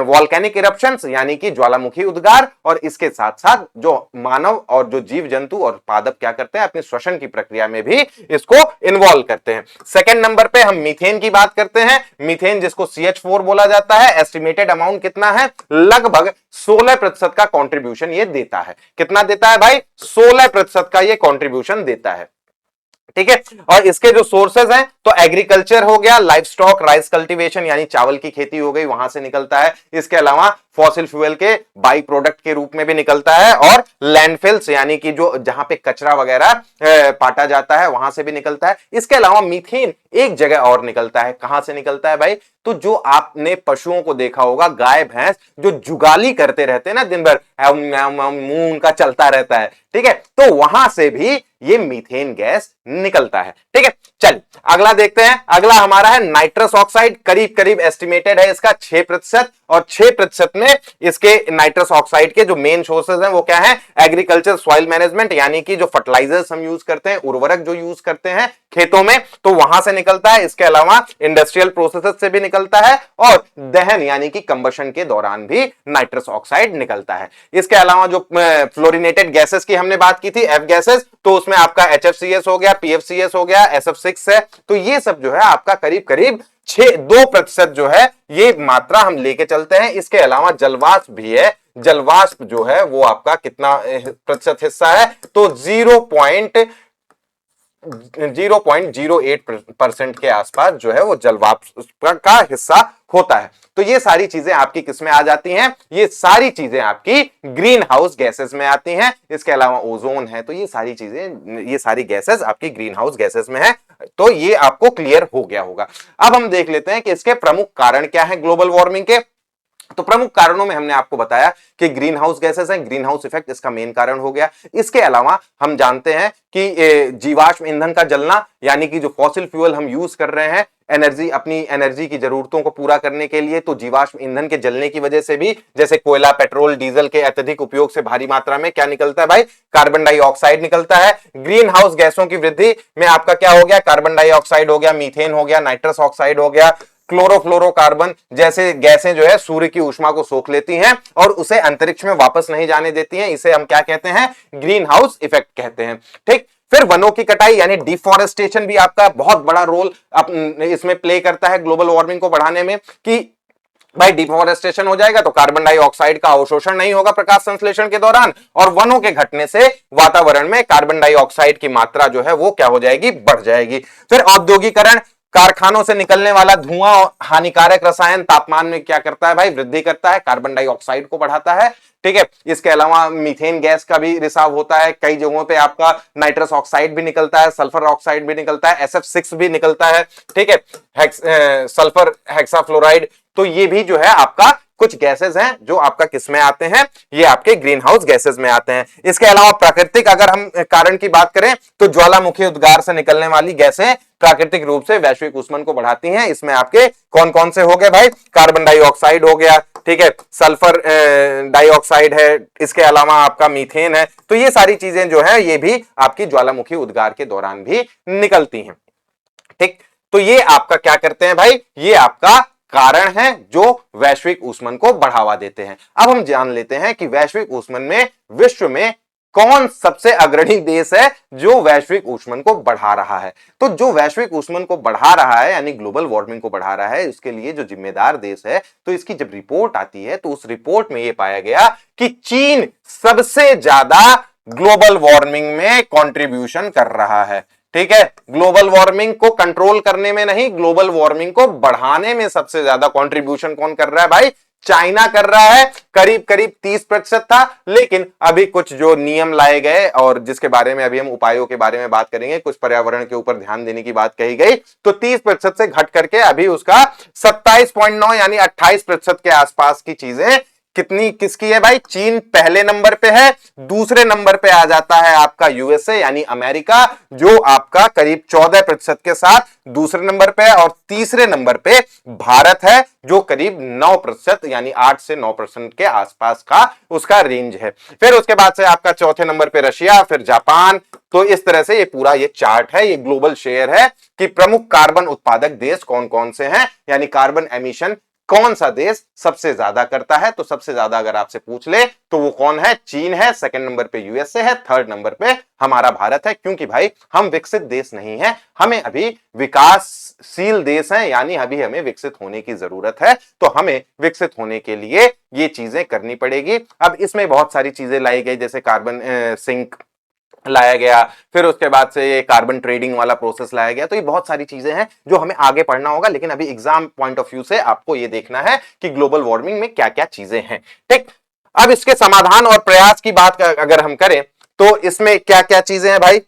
वॉल्केनिक इरप्शंस यानी कि ज्वालामुखी उद्गार, और इसके साथ साथ जो मानव और जो जीव जंतु और पादप क्या करते हैं, अपने श्वसन की प्रक्रिया में भी इसको इन्वॉल्व करते हैं। सेकंड नंबर पे हम मीथेन की बात करते हैं। मीथेन जिसको CH4 बोला जाता है, एस्टिमेटेड अमाउंट कितना है, लगभग 16% का कंट्रीब्यूशन ये देता है। कितना देता है भाई, 16% का ये कंट्रीब्यूशन देता है। ठीक है, और इसके जो सोर्सेज हैं तो एग्रीकल्चर हो गया, लाइफ स्टॉक, राइस कल्टीवेशन यानी चावल की खेती हो गई, वहां से निकलता है। इसके अलावा फॉसिल फ्यूल के बाई प्रोडक्ट के रूप में भी निकलता है, और लैंडफिल्स यानी कि जो जहां पे कचरा वगैरह पाटा जाता है वहां से भी निकलता है। इसके अलावा मीथेन एक जगह और निकलता है, कहां से निकलता है भाई, तो जो आपने पशुओं को देखा होगा, गाय भैंस जो जुगाली करते रहते हैं ना दिन भर, मुंह उनका चलता रहता है, ठीक है, तो वहां से भी ये मीथेन गैस निकलता है। ठीक है, चल अगला देखते हैं। अगला हमारा है नाइट्रस ऑक्साइड, करीब करीब एस्टिमेटेड है इसका 6%, और 6% में इसके नाइट्रस ऑक्साइड के जो मेन सोर्सेज हैं वो क्या है, एग्रीकल्चर सॉइल मैनेजमेंट यानी कि जो फर्टिलाइजर्स हम यूज करते हैं, उर्वरक जो यूज करते हैं खेतों में, तो वहां से निकलता है। इसके अलावा इंडस्ट्रियल प्रोसेसेस से भी निकलता है, और दहन यानी कि कंबशन के दौरान भी नाइट्रस ऑक्साइड निकलता है। इसके अलावा जो फ्लोरिनेटेड गैसेस की हमने बात की थी, एफ गैसेस, तो उसमें आपका HFCS हो गया, PFCS हो गया, SF6 है। तो ये सब जो है आपका करीब करीब 2% जो है ये मात्रा हम लेके चलते हैं। इसके अलावा जलवाष्प भी है, जलवाष्प जो है वो आपका कितना प्रतिशत हिस्सा है, तो 0.08% के आसपास जो है वो जलवाष्प का हिस्सा होता है। तो ये सारी चीजें आपकी किस में आ जाती हैं, ये सारी चीजें आपकी ग्रीन हाउस गैसेस में आती हैं। इसके अलावा ओजोन है, तो ये सारी चीजें, ये सारी गैसेस आपकी ग्रीन हाउस गैसेस में है। तो ये आपको क्लियर हो गया होगा। अब हम देख लेते हैं कि इसके प्रमुख कारण क्या है ग्लोबल वार्मिंग के। तो प्रमुख कारणों में हमने आपको बताया कि ग्रीन हाउस गैसेस हैं, ग्रीन हाउस इफेक्ट इसका मेन कारण हो गया। इसके अलावा हम जानते हैं कि जीवाश्म ईंधन का जलना यानी कि जो फॉसिल फ्यूल हम यूज कर रहे हैं एनर्जी, अपनी एनर्जी की जरूरतों को पूरा करने के लिए, तो जीवाश्म ईंधन के जलने की वजह से भी, जैसे कोयला, पेट्रोल, डीजल के अत्यधिक उपयोग से भारी मात्रा में क्या निकलता है भाई, कार्बन डाइऑक्साइड निकलता है। ग्रीन हाउस गैसों की वृद्धि में आपका क्या हो गया, कार्बन डाइऑक्साइड हो गया, मीथेन हो गया, नाइट्रस ऑक्साइड हो गया, क्लोरोफ्लोरोकार्बन जैसे गैसें जो है सूर्य की ऊष्मा को सोख लेती हैं और उसे अंतरिक्ष में वापस नहीं जाने देती हैं। इसे हम क्या कहते हैं, ग्रीन हाउस इफेक्ट कहते हैं। ठीक, फिर वनों की कटाई यानी डिफॉरेस्टेशन भी आपका बहुत बड़ा रोल इसमें प्ले करता है ग्लोबल वार्मिंग को बढ़ाने में, कि भाई डिफोरेस्टेशन हो जाएगा तो कार्बन डाइऑक्साइड का अवशोषण नहीं होगा प्रकाश संश्लेषण के दौरान, और वनों के घटने से वातावरण में कार्बन डाइऑक्साइड की मात्रा जो है वो क्या हो जाएगी, बढ़ जाएगी। फिर औद्योगिकरण, कारखानों से निकलने वाला धुआं और हानिकारक रसायन तापमान में क्या करता है भाई, वृद्धि करता है, कार्बन डाइऑक्साइड को बढ़ाता है। ठीक है, इसके अलावा मीथेन गैस का भी रिसाव होता है, कई जगहों पे आपका नाइट्रस ऑक्साइड भी निकलता है, सल्फर ऑक्साइड भी निकलता है, SF6 भी निकलता है। ठीक है, सल्फर हेक्साफ्लोराइड, तो ये भी जो है आपका कुछ गैसेस हैं जो आपका किस में आते हैं, ये आपके ग्रीन हाउस गैसेस में आते हैं। इसके अलावा प्राकृतिक अगर हम कारण की बात करें तो ज्वालामुखी उद्गार से निकलने वाली गैसें प्राकृतिक रूप से वैश्विक ऊष्मन को बढ़ाती हैं। इसमें आपके कौन कौन से हो गए भाई, कार्बन डाइऑक्साइड हो गया, ठीक है, सल्फर डाइऑक्साइड है, इसके अलावा आपका मीथेन है। तो ये सारी चीजें जो है ये भी आपकी ज्वालामुखी उद्गार के दौरान भी निकलती हैं। ठीक, तो ये आपका क्या करते हैं भाई, ये आपका कारण है जो वैश्विक ऊष्मन को बढ़ावा देते हैं। अब हम जान लेते हैं कि वैश्विक ऊष्मन में विश्व में कौन सबसे अग्रणी देश है जो वैश्विक ऊष्मन को बढ़ा रहा है। तो जो वैश्विक ऊष्मन को बढ़ा रहा है यानी ग्लोबल वार्मिंग को बढ़ा रहा है, उसके लिए जो जिम्मेदार देश है, तो इसकी जब रिपोर्ट आती है तो उस रिपोर्ट में यह पाया गया कि चीन सबसे ज्यादा ग्लोबल वार्मिंग में कंट्रीब्यूशन कर रहा है। ठीक है, ग्लोबल वार्मिंग को कंट्रोल करने में नहीं, ग्लोबल वार्मिंग को बढ़ाने में सबसे ज्यादा कंट्रीब्यूशन कौन कर रहा है भाई, चाइना कर रहा है। करीब करीब 30% था, लेकिन अभी कुछ जो नियम लाए गए और जिसके बारे में अभी हम उपायों के बारे में बात करेंगे, कुछ पर्यावरण के ऊपर ध्यान देने की बात कही गई, तो 30% से घट करके अभी उसका 27.9 यानी 28% के आसपास की चीजें कितनी किसकी है भाई, चीन पहले नंबर पे है। दूसरे नंबर पे आ जाता है आपका यूएसए यानी अमेरिका, जो आपका करीब 14% के साथ दूसरे नंबर पे है, और तीसरे नंबर पे भारत है जो करीब 9% यानी 8 से 9% के आसपास का उसका रेंज है। फिर उसके बाद से आपका चौथे नंबर पे रशिया, फिर जापान। तो इस तरह से ये पूरा ये चार्ट है, ये ग्लोबल शेयर है कि प्रमुख कार्बन उत्पादक देश कौन कौन से हैं, यानी कार्बन एमिशन कौन सा देश सबसे ज्यादा करता है। तो सबसे ज्यादा अगर आपसे पूछ ले तो वो कौन है, चीन है, सेकंड नंबर पे यूएसए है, थर्ड नंबर पे हमारा भारत है। क्योंकि भाई हम विकसित देश नहीं है, हमें अभी विकासशील देश हैं, यानी अभी हमें विकसित होने की जरूरत है। तो हमें विकसित होने के लिए ये चीजें करनी पड़ेगी। अब इसमें बहुत सारी चीजें लाई गई, जैसे कार्बन सिंक लाया गया, फिर उसके बाद से ये कार्बन ट्रेडिंग वाला प्रोसेस लाया गया। तो ये बहुत सारी चीजें हैं जो हमें आगे पढ़ना होगा, लेकिन अभी एग्जाम पॉइंट ऑफ व्यू से आपको ये देखना है कि ग्लोबल वार्मिंग में क्या क्या चीजें हैं। ठीक, अब इसके समाधान और प्रयास की बात अगर हम करें तो इसमें क्या क्या चीजें हैं भाई।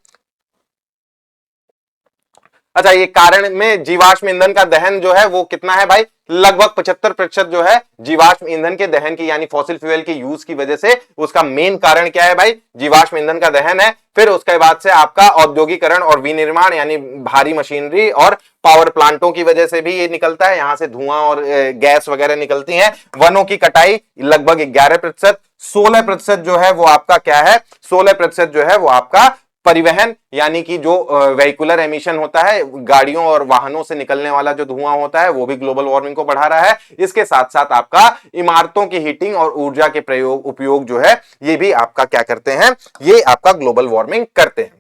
अच्छा, ये कारण में जीवाश्म ईंधन का दहन जो है वो कितना है भाई, लगभग 75% जो है जीवाश्म ईंधन के दहन की यानी फॉसिल फ्यूल की यूज की वजह से उसका मेन कारण क्या है भाई, जीवाश्म ईंधन का दहन है। फिर उसके बाद से आपका औद्योगिकरण और विनिर्माण यानी भारी मशीनरी और पावर प्लांटों की वजह से भी ये निकलता है, यहां से धुआं और गैस वगैरह निकलती हैं। वनों की कटाई लगभग 11%। 16% जो है वो आपका क्या है, 16% जो है वो आपका परिवहन यानी कि जो व्हीकुलर एमिशन होता है, गाड़ियों और वाहनों से निकलने वाला जो धुआं होता है, वो भी ग्लोबल वार्मिंग को बढ़ा रहा है। इसके साथ साथ आपका इमारतों की हीटिंग और ऊर्जा के प्रयोग उपयोग जो है, ये भी आपका क्या करते हैं, ये आपका ग्लोबल वार्मिंग करते हैं।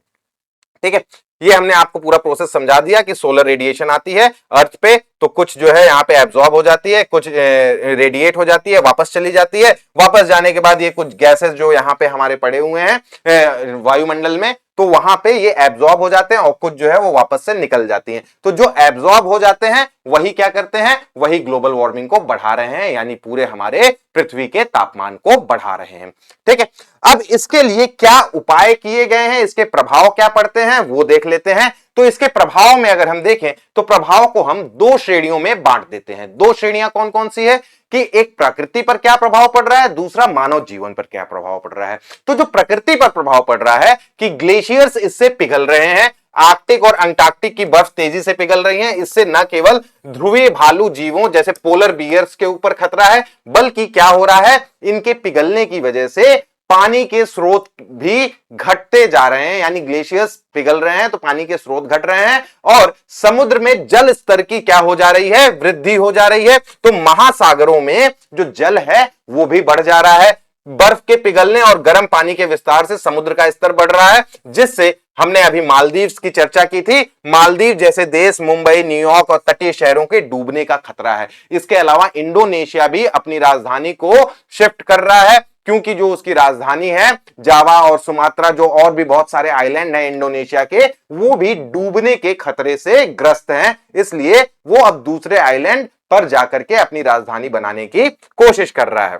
ठीक है, ये हमने आपको पूरा प्रोसेस समझा दिया कि सोलर रेडिएशन आती है अर्थ पे, तो कुछ जो है यहाँ पे एब्जॉर्ब हो जाती है, कुछ रेडिएट हो जाती है, वापस चली जाती है। वापस जाने के बाद ये कुछ गैसेस जो यहाँ पे हमारे पड़े हुए हैं वायुमंडल में, तो वहां पे ये एब्जॉर्ब हो जाते हैं और कुछ जो है वो वापस से निकल जाती हैं। तो जो एब्जॉर्ब हो जाते हैं वही क्या करते हैं, वही ग्लोबल वार्मिंग को बढ़ा रहे हैं, यानी पूरे हमारे पृथ्वी के तापमान को बढ़ा रहे हैं। ठीक है, अब इसके लिए क्या उपाय किए गए हैं, इसके प्रभाव क्या पड़ते हैं वो देख लेते हैं। तो इसके प्रभाव में अगर हम देखें तो प्रभाव को हम दो श्रेणियों में बांट देते हैं। दो श्रेणियां कौन कौन सी है कि एक प्रकृति पर क्या प्रभाव पड़ रहा है, दूसरा मानव जीवन पर क्या प्रभाव पड़ रहा है। तो जो प्रकृति पर प्रभाव पड़ रहा है कि ग्लेशियर्स इससे पिघल रहे हैं, आर्कटिक और अंटार्कटिक की बर्फ तेजी से पिघल रही है। इससे न केवल ध्रुवीय भालू जीवों जैसे पोलर बियर्स के ऊपर खतरा है, बल्कि क्या हो रहा है, इनके पिघलने की वजह से पानी के स्रोत भी घटते जा रहे हैं, यानी ग्लेशियर्स पिघल रहे हैं तो पानी के स्रोत घट रहे हैं, और समुद्र में जल स्तर की क्या हो जा रही है, वृद्धि हो जा रही है। तो महासागरों में जो जल है वो भी बढ़ जा रहा है। बर्फ के पिघलने और गर्म पानी के विस्तार से समुद्र का स्तर बढ़ रहा है, जिससे हमने अभी मालदीव्स की चर्चा की थी। मालदीव जैसे देश, मुंबई, न्यूयॉर्क और तटीय शहरों के डूबने का खतरा है। इसके अलावा इंडोनेशिया भी अपनी राजधानी को शिफ्ट कर रहा है, क्योंकि जो उसकी राजधानी है जावा और सुमात्रा, जो और भी बहुत सारे आइलैंड हैं इंडोनेशिया के, वो भी डूबने के खतरे से ग्रस्त हैं। इसलिए वो अब दूसरे आइलैंड पर जाकर के अपनी राजधानी बनाने की कोशिश कर रहा है।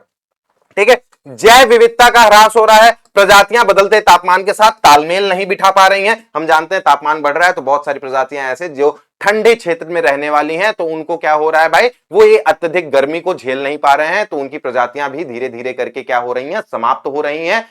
ठीक है, जैव विविधता का ह्रास हो रहा है। प्रजातियां बदलते तापमान के साथ तालमेल नहीं बिठा पा रही हैं। हम जानते हैं तापमान बढ़ रहा है तो बहुत सारी प्रजातियां ऐसे जो ठंडे क्षेत्र में रहने वाली हैं, तो उनको क्या हो रहा है भाई, वो ये अत्यधिक गर्मी को झेल नहीं पा रहे हैं, तो उनकी प्रजातियां भी धीरे धीरे करके क्या हो रही हैं, समाप्त हो रही हैं।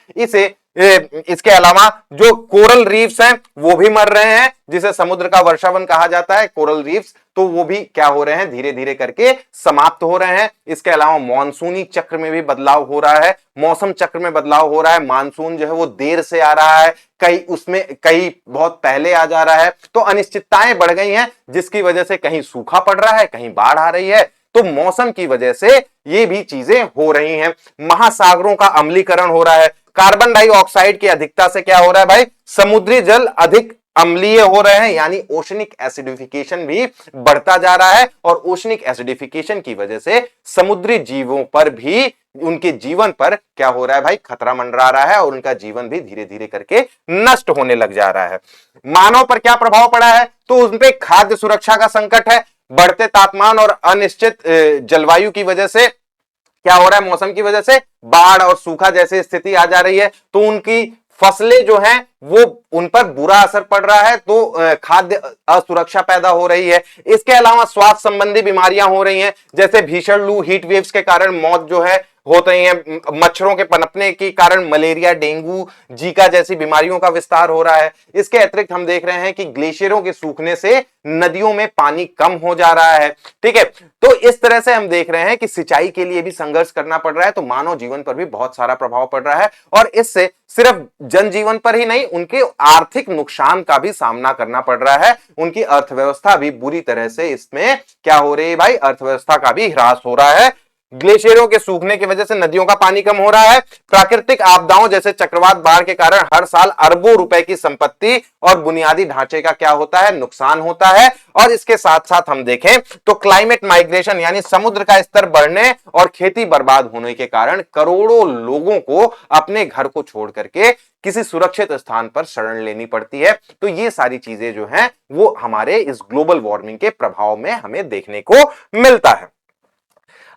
इसके अलावा जो कोरल रीफ्स हैं वो भी मर रहे हैं, जिसे समुद्र का वर्षावन कहा जाता है, कोरल रीफ्स, तो वो भी क्या हो रहे हैं, धीरे धीरे करके समाप्त हो रहे हैं। इसके अलावा मॉनसूनी चक्र में भी बदलाव हो रहा है, मौसम चक्र में बदलाव हो रहा है। मानसून जो है वो देर से आ रहा है, कहीं बहुत पहले आ जा रहा है, तो अनिश्चितताएं बढ़ गई हैं, जिसकी वजह से कहीं सूखा पड़ रहा है, कहीं बाढ़ आ रही है। तो मौसम की वजह से ये भी चीजें हो रही हैं। महासागरों का अम्लीकरण हो रहा है। कार्बन डाइऑक्साइड की अधिकता से क्या हो रहा है भाई, समुद्री जल अधिक अम्लीय हो रहे हैं, यानी ओशनिक एसिडिफिकेशन भी बढ़ता जा रहा है। और ओशनिक एसिडिफिकेशन की वजह से समुद्री जीवों पर भी, उनके जीवन पर क्या हो रहा है भाई, खतरा मंडरा रहा है, और उनका जीवन भी धीरे धीरे करके नष्ट होने लग जा रहा है। मानव पर क्या प्रभाव पड़ा है, तो उनपे खाद्य सुरक्षा का संकट है। बढ़ते तापमान और अनिश्चित जलवायु की वजह से क्या हो रहा है, मौसम की वजह से बाढ़ और सूखा जैसी स्थिति आ जा रही है, तो उनकी फसलें जो हैं वो उन पर बुरा असर पड़ रहा है, तो खाद्य असुरक्षा पैदा हो रही है। इसके अलावा स्वास्थ्य संबंधी बीमारियां हो रही हैं, जैसे भीषण लू, हीट वेव्स के कारण मौत जो है होते हैं, मच्छरों के पनपने के कारण मलेरिया, डेंगू, जीका जैसी बीमारियों का विस्तार हो रहा है। इसके अतिरिक्त हम देख रहे हैं कि ग्लेशियरों के सूखने से नदियों में पानी कम हो जा रहा है। ठीक है, तो इस तरह से हम देख रहे हैं कि सिंचाई के लिए भी संघर्ष करना पड़ रहा है, तो मानव जीवन पर भी बहुत सारा प्रभाव पड़ रहा है, और इससे सिर्फ जनजीवन पर ही नहीं, उनके आर्थिक नुकसान का भी सामना करना पड़ रहा है। उनकी अर्थव्यवस्था भी बुरी तरह से इसमें क्या हो रही है भाई, अर्थव्यवस्था का भी ह्रास हो रहा है। ग्लेशियरों के सूखने की वजह से नदियों का पानी कम हो रहा है। प्राकृतिक आपदाओं जैसे चक्रवात, बाढ़ के कारण हर साल अरबों रुपए की संपत्ति और बुनियादी ढांचे का क्या होता है, नुकसान होता है। और इसके साथ साथ हम देखें तो क्लाइमेट माइग्रेशन, यानी समुद्र का स्तर बढ़ने और खेती बर्बाद होने के कारण करोड़ों लोगों को अपने घर को छोड़ करके किसी सुरक्षित स्थान पर शरण लेनी पड़ती है। तो ये सारी चीजें जो हैं वो हमारे इस ग्लोबल वार्मिंग के प्रभाव में हमें देखने को मिलता है।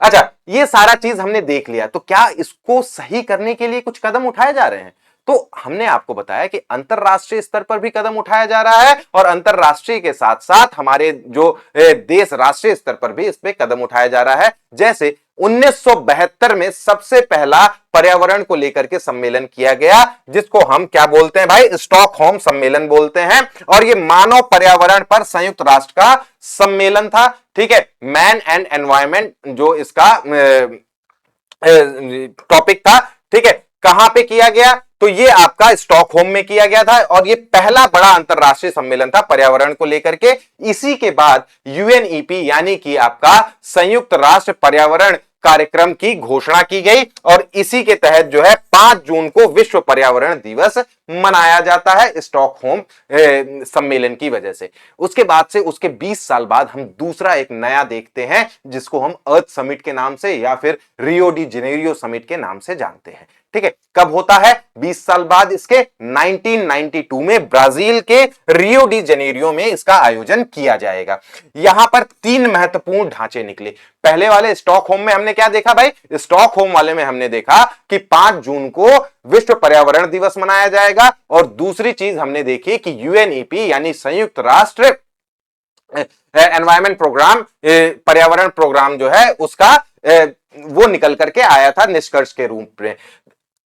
अच्छा, ये सारा चीज हमने देख लिया, तो क्या इसको सही करने के लिए कुछ कदम उठाए जा रहे हैं? तो हमने आपको बताया कि अंतरराष्ट्रीय स्तर पर भी कदम उठाया जा रहा है, और अंतरराष्ट्रीय के साथ साथ हमारे जो देश राष्ट्रीय स्तर पर भी इस पे कदम उठाया जा रहा है। जैसे 1972 में सबसे पहला पर्यावरण को लेकर के सम्मेलन किया गया, जिसको हम क्या बोलते हैं भाई, स्टॉकहोम सम्मेलन बोलते हैं, और ये मानव पर्यावरण पर संयुक्त राष्ट्र का सम्मेलन था। ठीक है, मैन एंड एनवायरमेंट जो इसका टॉपिक था। ठीक है, कहां पे किया गया, तो ये आपका स्टॉकहोम में किया गया था, और ये पहला बड़ा अंतरराष्ट्रीय सम्मेलन था पर्यावरण को लेकर के। इसी के बाद यूएनईपी यानी कि आपका संयुक्त राष्ट्र पर्यावरण कार्यक्रम की घोषणा की गई, और इसी के तहत जो है 5 जून को विश्व पर्यावरण दिवस मनाया जाता है स्टॉकहोम सम्मेलन की वजह से। उसके बाद से उसके 20 साल बाद हम दूसरा एक नया देखते हैं, जिसको हम अर्थ समिट के नाम से या फिर रियो डी जेनेरियो समिट के नाम से जानते हैं। ठीक है, कब होता है, 20 साल बाद इसके 1992 में ब्राजील के रियो डी जेनेरियो में इसका आयोजन किया जाएगा। यहां पर 3 महत्वपूर्ण ढांचे निकले। पहले वाले स्टॉकहोम में हमने क्या देखा भाई, स्टॉकहोम वाले में हमने देखा कि 5 जून को विश्व पर्यावरण दिवस मनाया जाएगा, और दूसरी चीज हमने देखी कि यूएनईपी यानी संयुक्त राष्ट्र एनवायरमेंट प्रोग्राम, पर्यावरण प्रोग्राम जो है उसका वो निकल करके आया था निष्कर्ष के रूप में।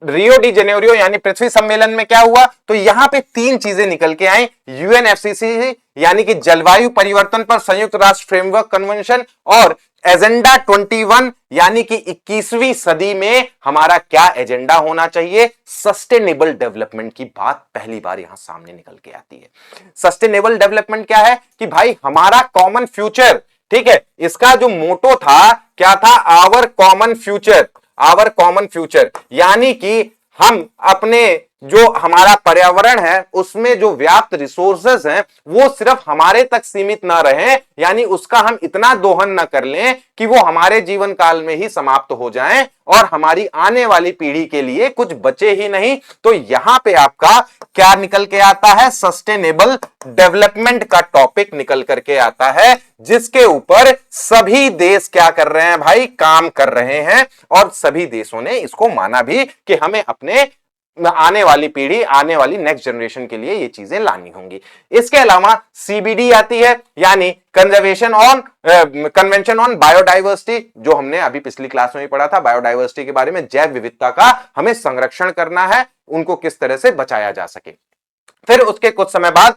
रियो डी जेनेरियो यानी पृथ्वी सम्मेलन में क्या हुआ, तो यहां पे 3 चीजें निकल के आई, यूएनएफसीसी यानी कि जलवायु परिवर्तन पर संयुक्त राष्ट्र फ्रेमवर्क कन्वेंशन, और एजेंडा 21 यानी कि 21वीं सदी में हमारा क्या एजेंडा होना चाहिए, सस्टेनेबल डेवलपमेंट की बात पहली बार यहां सामने निकल के आती है। सस्टेनेबल डेवलपमेंट क्या है कि भाई हमारा कॉमन फ्यूचर, ठीक है, इसका जो मोटो था क्या था, our common future, our common future, यानी कि हम अपने जो हमारा पर्यावरण है उसमें जो व्याप्त रिसोर्सेस हैं वो सिर्फ हमारे तक सीमित ना रहे, यानी उसका हम इतना दोहन ना कर लें कि वो हमारे जीवन काल में ही समाप्त हो जाएं और हमारी आने वाली पीढ़ी के लिए कुछ बचे ही नहीं। तो यहां पे आपका क्या निकल के आता है, सस्टेनेबल डेवलपमेंट का टॉपिक निकल करके आता है, जिसके ऊपर सभी देश क्या कर रहे हैं भाई, काम कर रहे हैं। और सभी देशों ने इसको माना भी कि हमें अपने आने वाली पीढ़ी, आने वाली नेक्स्ट जनरेशन के लिए ये चीजें लानी होंगी। इसके अलावा सीबीडी आती है, यानी कन्वेंशन ऑन बायोडाइवर्सिटी, जो हमने अभी पिछली क्लास में ही पढ़ा था, बायोडाइवर्सिटी के बारे में, जैव विविधता का हमें संरक्षण करना है, उनको किस तरह से बचाया जा सके। फिर उसके कुछ समय बाद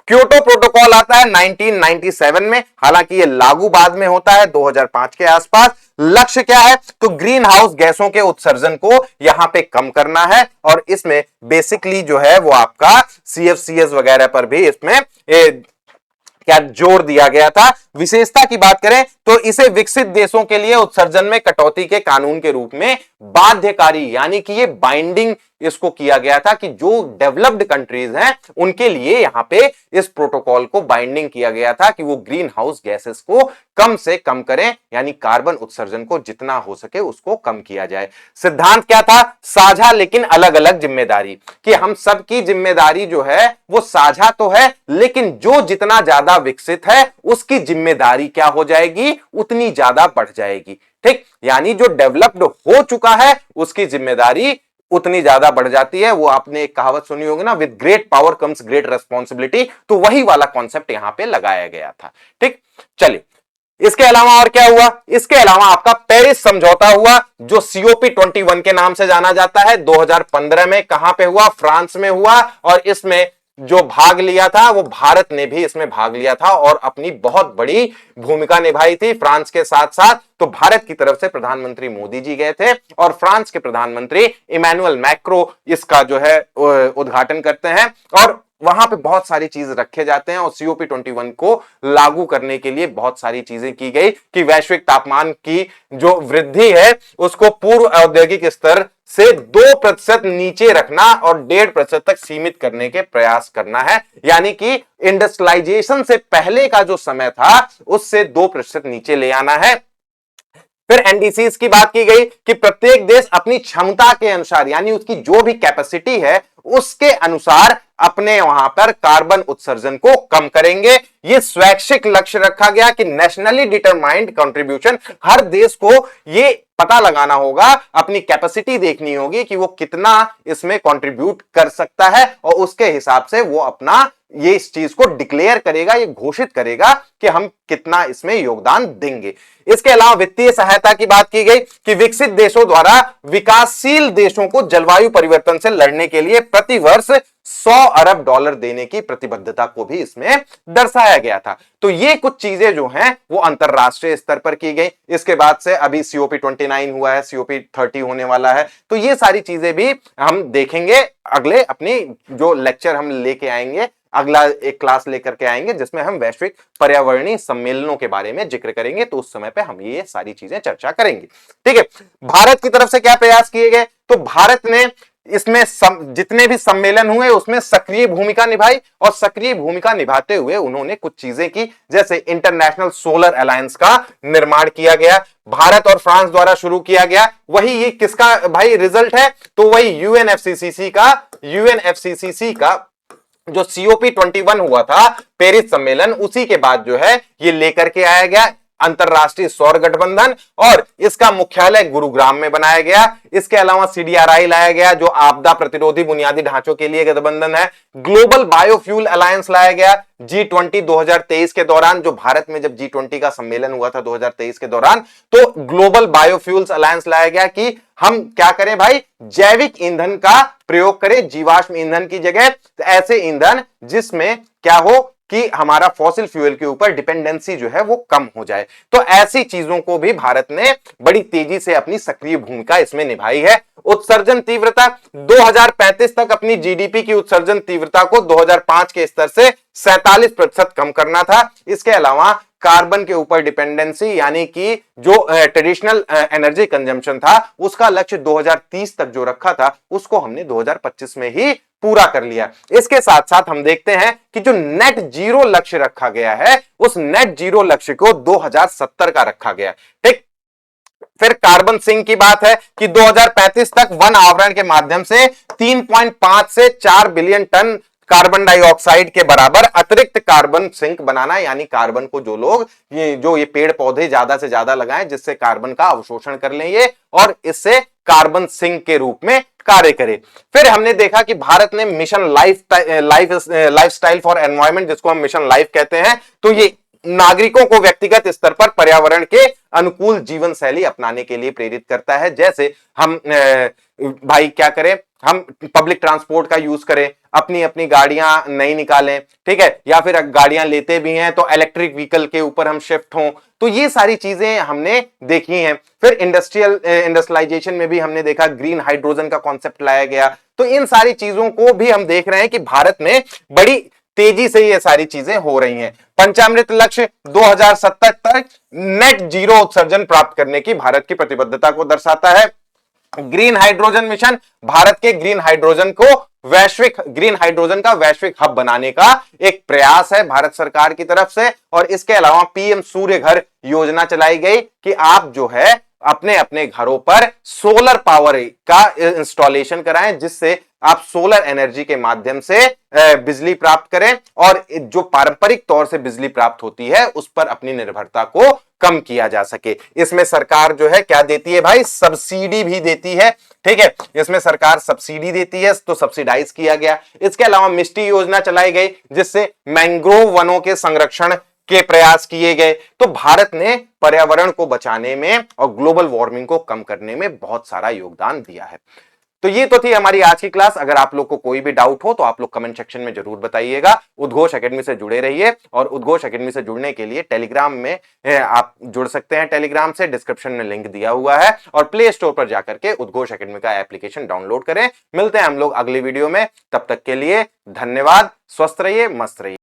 क्योटो प्रोटोकॉल आता है 1997 में, हालांकि ये लागू बाद में होता है 2005 के आसपास। लक्ष्य क्या है, तो ग्रीन हाउस गैसों के उत्सर्जन को यहां पे कम करना है, और इसमें बेसिकली जो है वो आपका सीएफसीएस वगैरह पर भी इसमें क्या जोर दिया गया था। विशेषता की बात करें तो इसे विकसित देशों के लिए उत्सर्जन में कटौती के कानून के रूप में बाध्यकारी, यानी कि ये बाइंडिंग इसको किया गया था कि जो डेवलप्ड कंट्रीज हैं उनके लिए यहां पे इस प्रोटोकॉल को बाइंडिंग किया गया था कि वो ग्रीन हाउस गैसेस को कम से कम करें, यानी कार्बन उत्सर्जन को जितना हो सके उसको कम किया जाए। सिद्धांत क्या था, साझा लेकिन अलग अलग जिम्मेदारी, कि हम सबकी जिम्मेदारी जो है वो साझा तो है, लेकिन जो जितना ज्यादा विकसित है उसकी जिम्मेदारी क्या हो जाएगी, उतनी ज्यादा बढ़ जाएगी। ठीक, यानी जो डेवलप्ड हो चुका है उसकी जिम्मेदारी उतनी ज्यादा बढ़ जाती है। वो आपने एक कहावत सुनी होगी ना, with great power comes great responsibility, तो वही वाला कॉन्सेप्ट यहां पे लगाया गया था। ठीक, चलिए इसके अलावा और क्या हुआ, इसके अलावा आपका पेरिस समझौता हुआ, जो सीओपी 21 के नाम से जाना जाता है। 2015 में कहां पे हुआ, फ्रांस में हुआ, और इसमें जो भाग लिया था वो भारत ने भी इसमें भाग लिया था और अपनी बहुत बड़ी भूमिका निभाई थी फ्रांस के साथ साथ। तो भारत की तरफ से प्रधानमंत्री मोदी जी गए थे और फ्रांस के प्रधानमंत्री इमैनुअल मैक्रो इसका जो है उद्घाटन करते हैं, और वहां पे बहुत सारी चीज रखे जाते हैं, और सीओपी 21 को लागू करने के लिए बहुत सारी चीजें की गई कि वैश्विक तापमान की जो वृद्धि है उसको पूर्व औद्योगिक स्तर से 2% नीचे रखना और 1.5% तक सीमित करने के प्रयास करना है, यानी कि इंडस्ट्रियलाइजेशन से पहले का जो समय था उससे 2% नीचे ले आना है। फिर एनडीसीज की बात की गई कि प्रत्येक देश अपनी क्षमता के अनुसार, यानी उसकी जो भी कैपेसिटी है उसके अनुसार अपने वहां पर कार्बन उत्सर्जन को कम करेंगे। ये स्वैच्छिक लक्ष्य रखा गया कि नेशनली डिटरमाइंड कंट्रीब्यूशन, हर देश को ये पता लगाना होगा, अपनी कैपेसिटी देखनी होगी कि वो कितना इसमें कंट्रीब्यूट कर सकता है, और उसके हिसाब से वो अपना ये इस चीज को डिक्लेयर करेगा, ये घोषित करेगा कि हम कितना इसमें योगदान देंगे। इसके अलावा वित्तीय सहायता की बात की गई कि विकसित देशों द्वारा विकासशील देशों को जलवायु परिवर्तन से लड़ने के लिए प्रति वर्ष 100 अरब डॉलर देने की प्रतिबद्धता को भी इसमें दर्शाया गया था। तो ये कुछ चीजें जो हैं वो अंतरराष्ट्रीय स्तर पर की गई। इसके बाद से अभी सीओपी 29 हुआ है, सीओपी 30 होने वाला है, तो ये सारी चीजें भी हम देखेंगे अगले अपनी जो लेक्चर हम लेके आएंगे, अगला एक क्लास लेकर के आएंगे जिसमें हम वैश्विक पर्यावरणीय सम्मेलनों के बारे में जिक्र करेंगे, तो उस समय पे हम ये सारी चीजें चर्चा करेंगे। ठीक है, भारत की तरफ से क्या प्रयास किए गए, तो भारत ने इसमें जितने भी सम्मेलन हुए उसमें सक्रिय भूमिका निभाई, और सक्रिय भूमिका निभाते हुए उन्होंने कुछ चीजें की, जैसे इंटरनेशनल सोलर अलायंस का निर्माण किया गया, भारत और फ्रांस द्वारा शुरू किया गया। वही ये किसका भाई रिजल्ट है, तो वही यूएनएफसीसीसी का जो सीओपी 21 हुआ था पेरिस सम्मेलन, उसी के बाद जो है ये लेकर के आया गया अंतरराष्ट्रीय सौर गठबंधन, और इसका मुख्यालय गुरुग्राम में बनाया गया। इसके अलावा सीडीआरआई लाया गया जो आपदा प्रतिरोधी बुनियादी ढांचों के लिए गठबंधन है। ग्लोबल बायोफ्यूल अलायंस लाया गया G20 2023 के दौरान, जो भारत में जब G20 का सम्मेलन हुआ था 2023 के दौरान, तो ग्लोबल बायोफ्यूल्स अलायंस लाया गया कि हम क्या करें भाई, जैविक ईंधन का प्रयोग करें जीवाश्म ईंधन की जगह, तो ऐसे ईंधन जिसमें क्या हो, कि हमारा फॉसिल फ्यूल के ऊपर डिपेंडेंसी जो है वो कम हो जाए। तो ऐसी चीजों को भी भारत ने बड़ी तेजी से अपनी सक्रिय भूमिका इसमें निभाई है। उत्सर्जन तीव्रता 2035 तक अपनी जीडीपी की उत्सर्जन तीव्रता को 2005 के स्तर से 47% कम करना था। इसके अलावा कार्बन के ऊपर डिपेंडेंसी यानी कि जो ट्रेडिशनल एनर्जी कंजम्पशन था उसका लक्ष्य 2030 तक जो रखा था उसको हमने 2025 में ही पूरा कर लिया। इसके साथ साथ हम देखते हैं कि जो नेट जीरो लक्ष्य रखा गया है उस नेट जीरो लक्ष्य को 2070 का रखा गया। ठीक, फिर कार्बन सिंक की बात है कि 2035 तक वन आवरण के माध्यम से 3.5 से 4 बिलियन टन कार्बन डाइऑक्साइड के बराबर अतिरिक्त कार्बन सिंक बनाना, यानी कार्बन को जो लोग ये पेड़ पौधे ज्यादा से ज्यादा लगाएं जिससे कार्बन का अवशोषण कर लें ये, और इससे कार्बन सिंक के रूप में कार्य करे। फिर हमने देखा कि भारत ने मिशन लाइफस्टाइल फॉर एनवायरमेंट, जिसको हम मिशन लाइफ कहते हैं, तो ये नागरिकों को व्यक्तिगत स्तर पर पर्यावरण के अनुकूल जीवन शैली अपनाने के लिए प्रेरित करता है। जैसे हम भाई क्या करें, हम पब्लिक ट्रांसपोर्ट का यूज करें, अपनी अपनी गाड़ियां नहीं निकालें, ठीक है, या फिर गाड़ियां लेते भी हैं तो इलेक्ट्रिक व्हीकल के ऊपर हम शिफ्ट हों। तो ये सारी चीजें हमने देखी हैं। फिर इंडस्ट्रियलाइजेशन में भी हमने देखा ग्रीन हाइड्रोजन का कॉन्सेप्ट लाया गया। तो इन सारी चीजों को भी हम देख रहे हैं कि भारत में बड़ी तेजी से ये सारी चीजें हो रही हैं। पंचामृत लक्ष्य 2070 तक नेट जीरो उत्सर्जन प्राप्त करने की भारत की प्रतिबद्धता को दर्शाता है। ग्रीन हाइड्रोजन मिशन भारत के ग्रीन हाइड्रोजन का वैश्विक हब बनाने का एक प्रयास है भारत सरकार की तरफ से। और इसके अलावा पीएम सूर्य घर योजना चलाई गई कि आप जो है अपने अपने घरों पर सोलर पावर का इंस्टॉलेशन कराएं, जिससे आप सोलर एनर्जी के माध्यम से बिजली प्राप्त करें और जो पारंपरिक तौर से बिजली प्राप्त होती है उस पर अपनी निर्भरता को कम किया जा सके। इसमें सरकार जो है क्या देती है भाई, सब्सिडी भी देती है। ठीक है, इसमें सरकार सब्सिडी देती है तो सब्सिडाइज किया गया। इसके अलावा मिस्टी योजना चलाई गई जिससे मैंग्रोव वनों के संरक्षण के प्रयास किए गए। तो भारत ने पर्यावरण को बचाने में और ग्लोबल वार्मिंग को कम करने में बहुत सारा योगदान दिया है। तो ये तो थी हमारी आज की क्लास। अगर आप लोग को कोई भी डाउट हो तो आप लोग कमेंट सेक्शन में जरूर बताइएगा। उद्घोष एकेडमी से जुड़े रहिए, और उद्घोष एकेडमी से जुड़ने के लिए टेलीग्राम में आप जुड़ सकते हैं। टेलीग्राम से डिस्क्रिप्शन में लिंक दिया हुआ है, और प्ले स्टोर पर जाकर के उद्घोष एकेडमी का एप्लीकेशन डाउनलोड करें। मिलते हैं हम लोग अगली वीडियो में, तब तक के लिए धन्यवाद। स्वस्थ रहिए, मस्त रहिए।